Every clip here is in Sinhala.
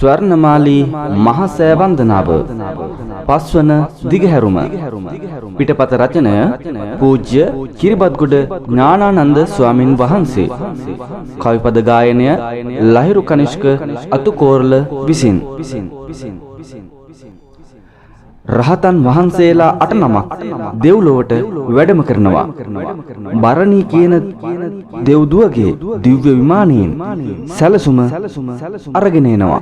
ස්වර්ණමාලී මහසෑ වන්දනාව පස්වන දිගහැරුම පිටපත රචනය පූජ්‍ය කිරිබත්ගොඩ ඥානානන්ද ස්වාමින් වහන්සේ කවිපද ගායනය ලහිරු කනිෂ්ක අතුකෝරළ විසින් රහතන් වහන්සේලා 8 නමක් දෙව්ලොවට වැඩම කරනවා. බරණී කියන දෙව්දුවගේ දිව්‍ය විමානයෙන් සැලසුම අරගෙන එනවා.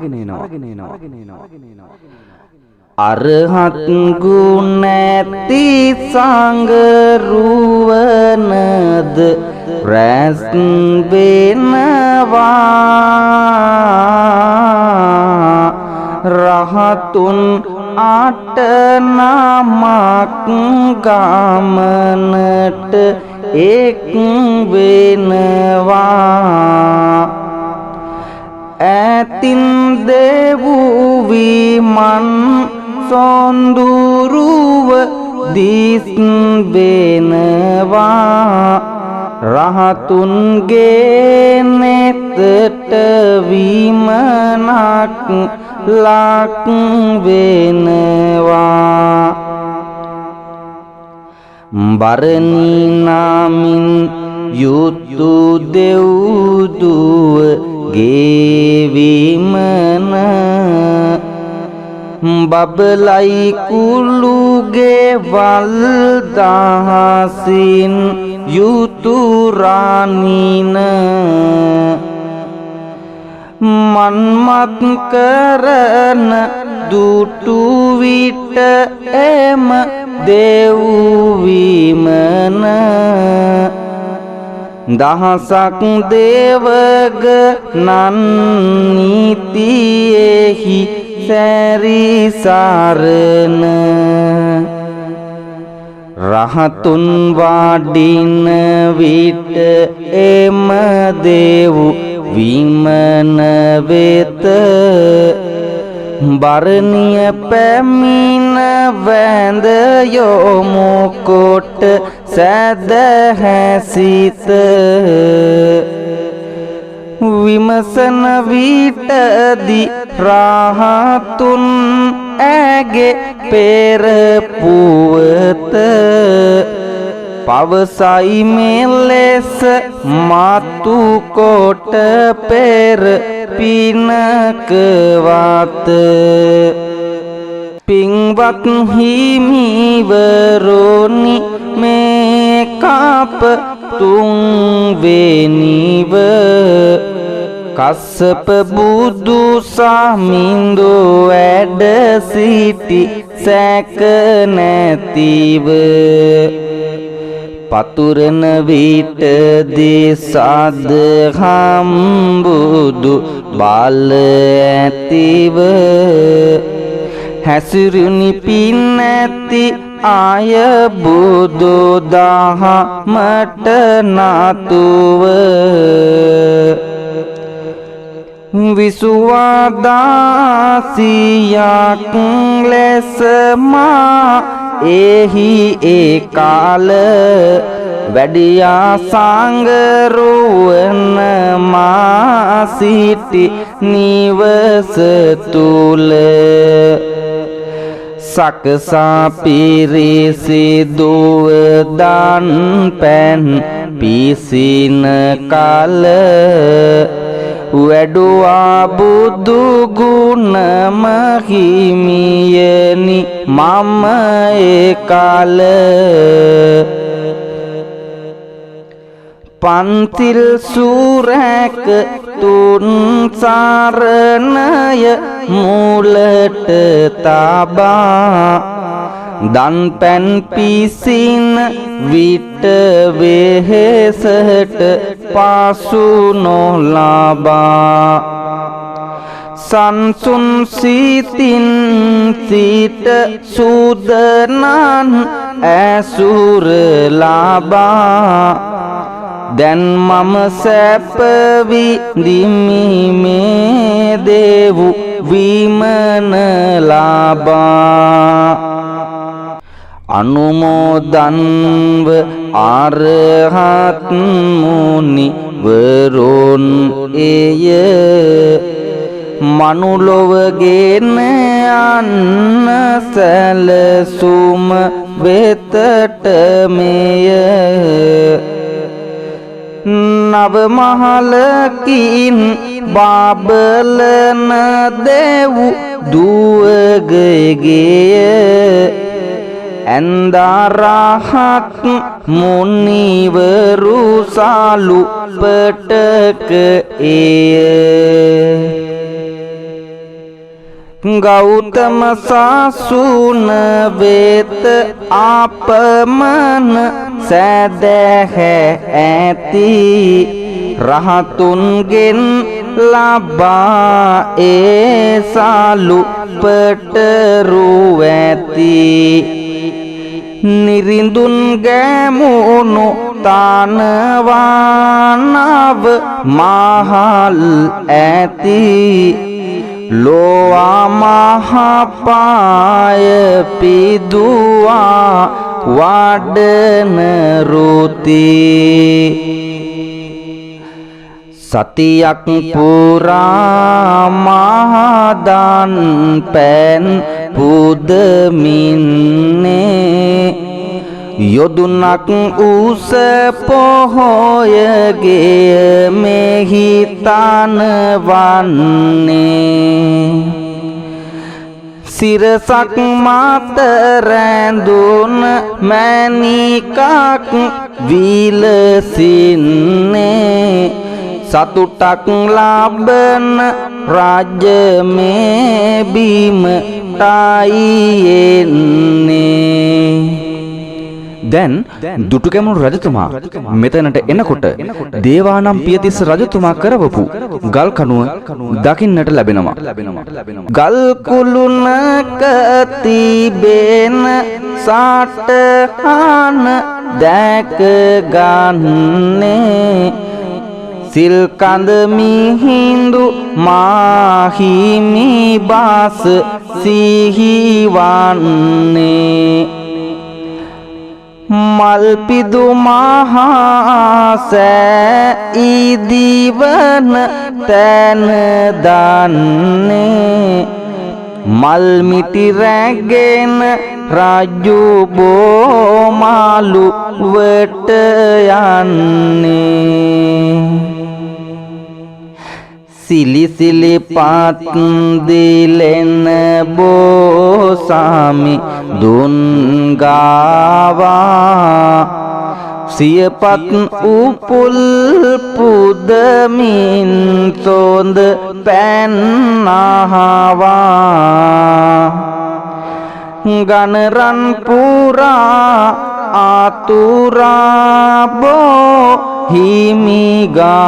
අරහත් ගුණ ඇති සංඝ රුවනද රැස් වෙනවා. රහතුන් 8 නමක් ගමනට එක් වෙනවා. ඇතින් දෙව් විමන් සොඳුරුව දිස් වෙනවා. රහතුන්ගේ නෙතට විමනක් ලක් වෙනවා. බරණී නාමින් යුතු දෙව්දුවගේ විමන බබලයි කුළුගේ වල් දහසින් යුතු රාණින මන්මත් කරන දුටු විට එම දෙව් විමන දහසක් දේවග නන්නිතියෙහි සැරිසරන රහතුන් වඩින විට එම දෙව් විමන වෙත බරණිය පැමිණ වැඳ යොමු කොට සැදැහැසිත විමසන විටදී රහතුන් ඇගේ පෙර පුවත පවසයි මෙලෙස මතු කොට පෙර පිනකවත පින්වත් හිමිවරුනි මේ කප තුන්වෙනිව කස්සප බුදු සමින්දු වැඩ සිටි සැක නැතිව පතුරන විට දිසාද හම්බුදු බාල ඇතිව හැසිරුනි පින් ඇති ආය බුදු දහමට නතුව විසුවාදාසියක් ලෙස මා එහි ඒ කාල වැඩියා සංගරුවන මා සිටි නිවස තුල සකසා පිරිසිදුව දන් පැන් පිසින කල වැඩුවා බුදු ගුණ මහිමියනි මම ඒ කාල පන්තිල් සූරැක තුන් සරණය මූලට තබා දන් පැන් පිසින විට වෙහෙසට පාසු නොලබා සංසුන් සිතින් සිට සූදනන් ඇසුර ලබා දැන් මම සැප විඳිමි මේ දෙව් විමන ලබා අනුමෝදන්ව අරහත් මුනි වරුන් එය මනුලොවගෙන යන්න සැලසුම වෙතට මෙය නව මහලකින් බාබලන දෙව් දුවගගේ ඇන්දාරහත් මුනිවරු සාලු පටක එය ගෞතම සාසුන වෙත ආපමන සැදැහැ ඇති රහතුන්ගෙන් ලබා ඒ සාලු පටරු ඇති නිරිඳුන් ගෑමුණු තානවානව මහල් ඇති ලෝවා මහපාය පිදුවා වඩන රුති සතියක් පුරා මහදන් පෑන් පුදමින්නේ යොදුනක් උස පොහොයගේ මෙහි තනවන්නේ සිරසක් මත රැඳුන මැණිකක් විලසින්නේ සතුටක් ලබන රාජ්‍යමේ බිමටයි එන්නේ දැන් දුටුගැමුණු රජතුමා මෙතනට එනකොට දේවානම් පියතිස්ස රජතුමා කරවපු ගල් කණුව දකින්නට ලැබෙනවා. ගල් කුළුණක තිබෙන සාටහන දැක ගන්නේ සිල් කඳ මිහිඳු මාහිමි බාස සිහිවන්නේ මල්පිදු මහාසෑ ඉදිවන තැන දන්නේ මල්මිටි රැගෙන රජු බෝමාලු වට යන්නේ සිලිසිලි පත් දිලෙන බෝසාමි දුන්ගාවා සියපත් උපුල් පුදමින් සොඳ පැන්නහවා ගණරන් පුරා ආතුරා බෝ හිමිගාවා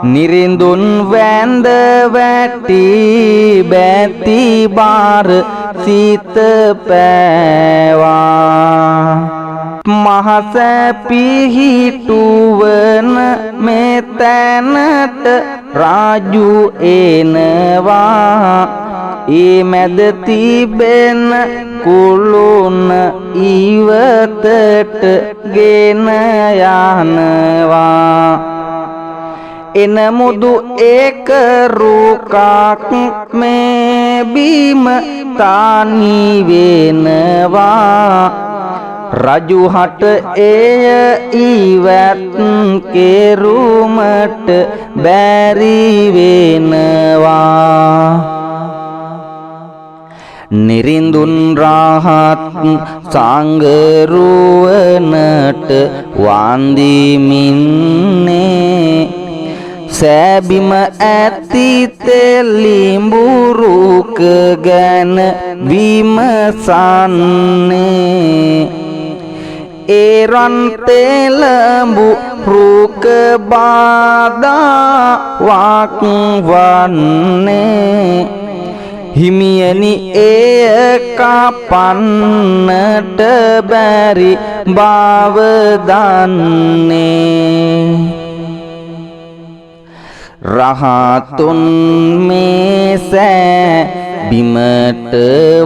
නිරිඳුන් වැඳ වැටි බැති බාර සිත පෑවා මහසෑ පිහිටුවන මෙතැනට රාජු එනවා ඒ මැද තිබෙන කුළුණ ඉවතට ගෙන යනවා එනමුදු ඒක රුකක් මේ බිම තනි වෙනවා රජු හට එය ඉවත් කෙරුමට බැරි වෙනවා නිරිඳුන් රහත් සංගරුවනට වන්දිමින්නේ සෑබිම ඇති තෙලිඹුරුක ගැන විමසන්නේ ඒරන් තෙලඹු රුක බාදාවක් වන්නේ හිමියනි එය කපන්නට බැරි බව දන්නේ රහතුන් මේ සෑ බිමට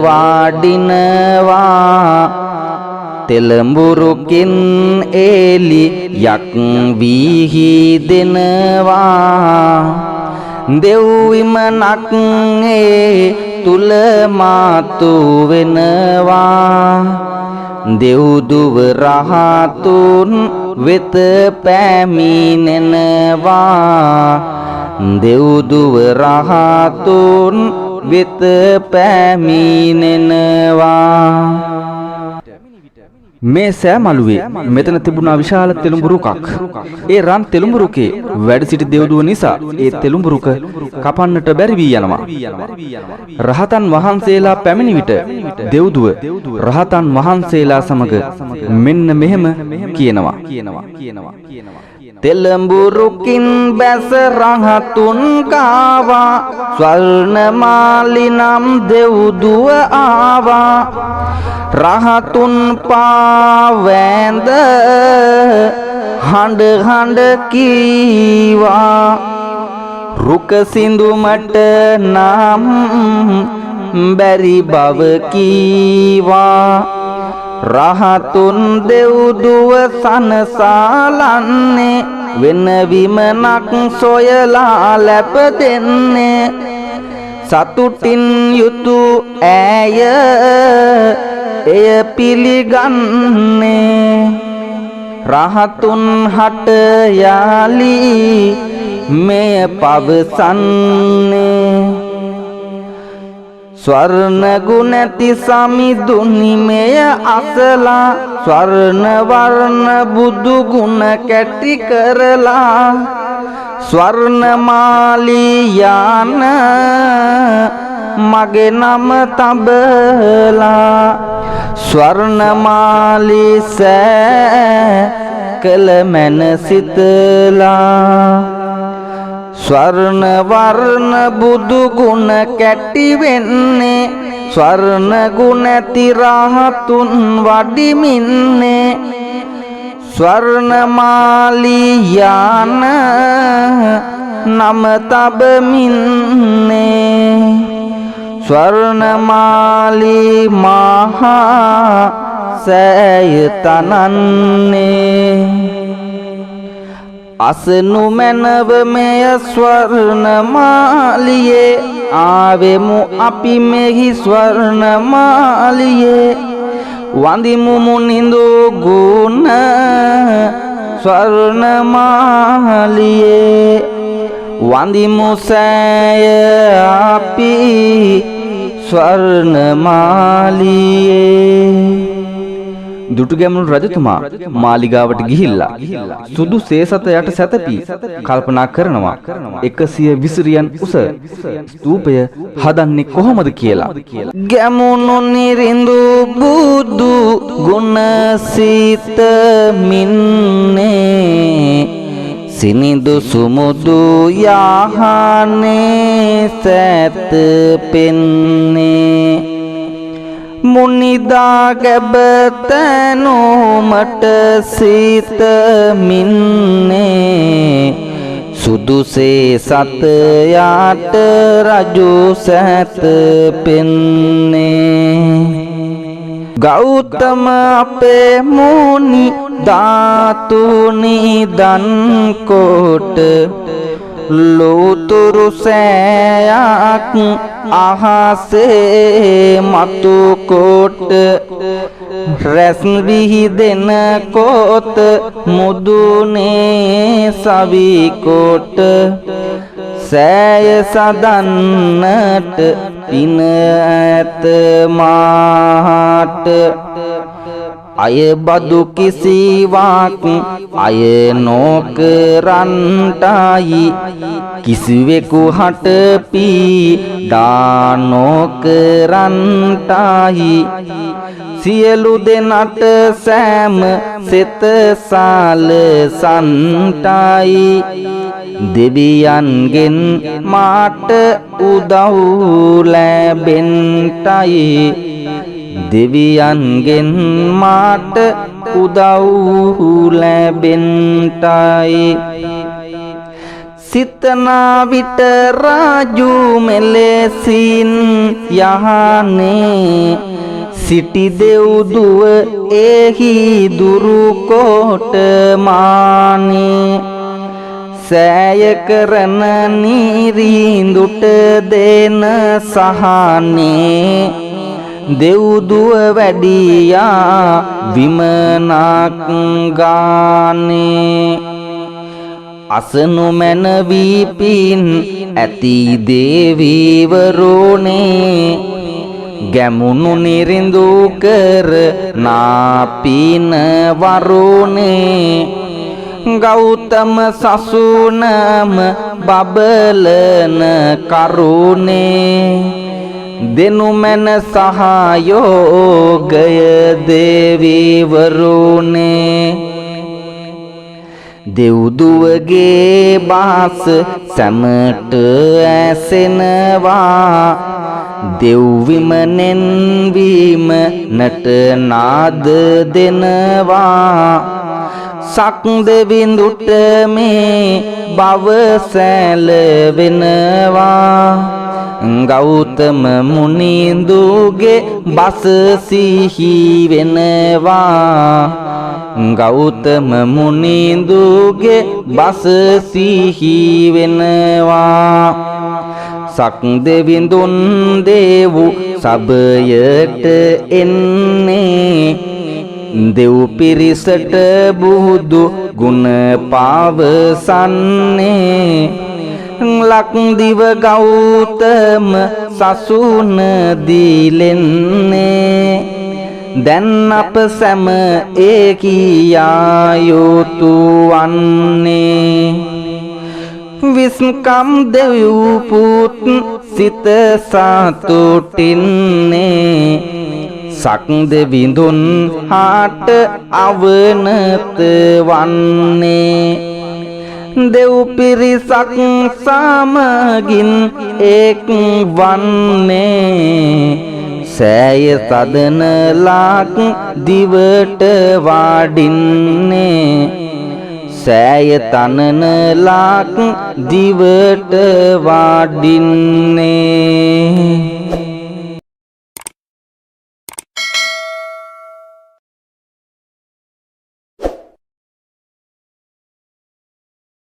වාඩිනවා තෙලඹුරුකින් එලි යක් විහිදෙනවා දෙව් විමනක් ඒ තුල මාතු වෙනවා දෙව්දුව රහතුන් වෙත පැමිණෙනවා දෙව්දුව රහතුන් වෙත පැමිණෙනවා මේ සෑමලුවේ මෙතන තිබුණා විශාල තෙලුඹු රුකක්. ඒ රන් තෙලුඹු රුකේ වැඩ සිටි දෙව්දුව නිසා ඒ තෙලුඹු රුක කපන්නට බැරි වී යනවා. රහතන් වහන්සේලා පැමිණි විට දෙව්දුව රහතන් වහන්සේලා සමග මෙන්න මෙහෙම කියනවා. තෙලඹු රුකින් බැස රහතුන් කාවා ස්වර්ණමාලි නම් දෙව්දුව ආවා රහතුන් පාවැඳ හඬ හඬ කීවා රුක සිඳුමට නම් බැරි බව කීවා රහතුන් දෙව්දුව සනසාලන්නේ වෙන විමනක් සොයලා ලැබ දෙන්නේ සතුටින් යුතු ඇය එය පිළිගන්නේ රහතුන් හට යාලී මෙය පවසන්නේ ස්වර්ණ ගුණති සමිඳුනි මෙය අසලා ස්වර්ණ වර්ණ බුදු ගුණ කැටි කරලා ස්වර්ණමාලී යාන මගේ නම තබලා ස්වර්ණමාලී සෑ කළ මැන සිතලා ස්වර්ණ වර්ණ බුදු ගුණ කැටි වෙන්නේ ස්වර්ණ ගුණ ඇති රහතුන් වඩිමින්නේ ස්වර්ණමාලී යාන නම තබමින්නේ ස්වර්ණමාලී මහා සෑය තනන්නේ අසනු මැනව මෙය ස්වර්ණමාලියේ ආවෙමු අපි මෙහි ස්වර්ණමාලියේ වඳිමු මුනිඳු ගුණ ස්වර්ණමාලියේ වඳිමු සෑය අපි ස්වර්ණමාලියේ දුටුගැමුණු රජතුමා මාලිගාවට ගිහිල්ලා සුදු සේසත යට සැතපී කල්පනා කරනවා 120 විසිරියන් උස ස්තූපය හදන්නේ කොහොමද කියලා. ගැමුණු නිරිඳු බුදු ගුණ සීත මින්නේ සිනිඳු සුමුදු යහනේ සැත පෙන්නේ මුනිදා ගැබ තැනෝමට සීත මින්නේ සුදුසේ සත යාට රජු සැත පෙන්නේ ගෞතම අපේ මුනි ධාතුනි දන් කොට ලෝතුරු සෑයක් අහසේ මතු කොට රැස් විහිදෙන කොට මුදුනේ සවි කොට සෑය සදන්නට පින ඇත මාට අය බදු කිසිවක් අය නොකරන්ටයි කිසිවෙකු හට පීඩා නොකරන්ටයි සියලු දෙනට සෑම සෙත සලසන්ටයි දෙවියන්ගෙන් මාට උදව් ලැබෙන්ටයි දෙවියන්ගෙන් මාට උදව් ලැබෙන්ටයි සිතනා විට රාජු මෙලෙසින් යහනේ සිටි දෙව්දුව එහි දුරු කොට මානේ සෑය කරන නිරිඳුට දෙන සහනේ දෙව්දුව වැඩියා විමනක් ගානේ අසනු මැනවී පින් ඇති දේවීවරුනේ ගැමුණු නිරිඳු කර නාපින වරුනේ ගෞතම සසුනම බබලන කරුණේ දෙනු මැන සහයෝගය දේවීවරුනේ දෙව්දුවගේ බාස සැමට ඇසෙනවා දෙව්විමනෙන් වීම නටනාද දෙනවා සක් දෙවිඳුට මේ බව සැලවෙනවා ගෞතම මුනිඳුගේ බස සිහි වෙනවා ගෞතම මුනිඳුගේ බස සිහි වෙනවා සක් දෙවිඳුන් දේවු සබයට එන්නේ දෙව් පිරිසට බුදු ගුණ පවසන්නේ ලක්දිව ගෞතම සසුන දීලෙන්නේ දැන් අප සැම ඒකියා යුතු වන්නේ විස්කම් දෙව් පුත් සිත සතුටින්නේ සක් දෙවිඳුන් හාට අවනත වන්නේ දෙව් පිරිසක් සමගින් එක් වන්නේ සෑය සදනලක් දිවට වඩින්නේ සෑය තනනලක් දිවට වඩින්නේ